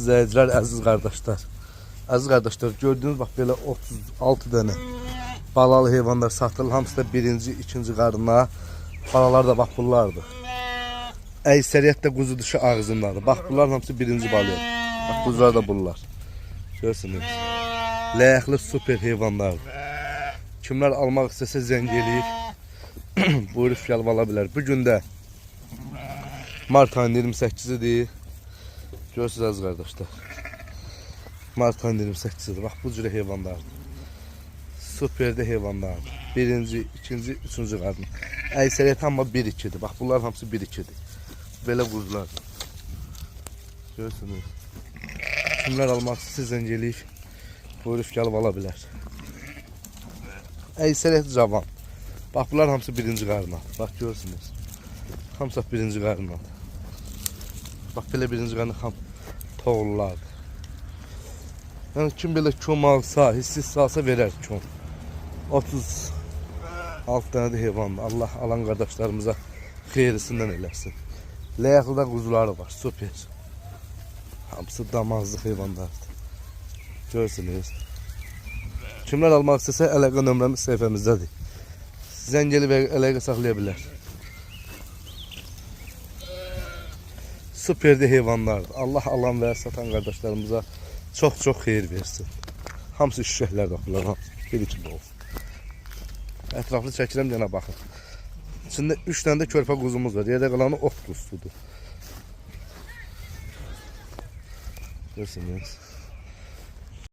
izləyicilər, əziz qardaşlar. Əziz qardaşlar, gördüyünüz bax belə 36 dənə balalı heyvanlar satılır. Hamısı da birinci, ikinci qarına. Balalar da bax bunlardır. Əksəriyyət də quzu dişi ağzındadır. Bax bunlar hamısı birinci balı. Bax quzular da bunlar. Görürsünüz. Ləyəqli super heyvanlardır. Kimlər almaq istəsə zəng eləyib buyurub gəlib ala bilər. Bugün də mart ayının 28-idir. Görürsünüz əziz qardaşlar. Mart ayının 28-idir. Bax bu cürə heyvanlardır. Superdə heyvanlardır. Birinci, ikinci, üçüncü qarın. Əksəriyyət amma 1-2'dir. Bax bunlar hamısı 1-2'dir. Belə quzulardır. Görürsünüz. Kimlər almaq istəsə zəng eləyib buyurub gəlib ala bilər. Əksəriyyət cavan. Bax bunlar hamısı birinci qarına. Bax görürsünüz. Hamısı birinci qarına. Bax belə birinci qarına toğullardır. Yəni kim belə kom alsa, hissiz salsa verər kom. 36 dənə də heyvandır. Allah alan qardaşlarımıza xeyrisindən eləsin. Ləyəqlidə quzuları var, super. Hamısı damazlıq heyvanlardır. Görürsünüz. Kimlər almaq istəsə əlaqə nömrəmiz səhifəmizdədir. Zəng elib əlaqə saxlaya bilər. Superdə heyvanlardır. Allah alan və satan qardaşlarımıza çox xeyir versin. Hamısı şüşəklər də bunlar. Bir-iki olsun. Ətraflı çəkirəm, yana baxın. İçində 3 dənə də körpə quzumuz var. Yerdə qalanı ot quzusudur. Görürsünüz.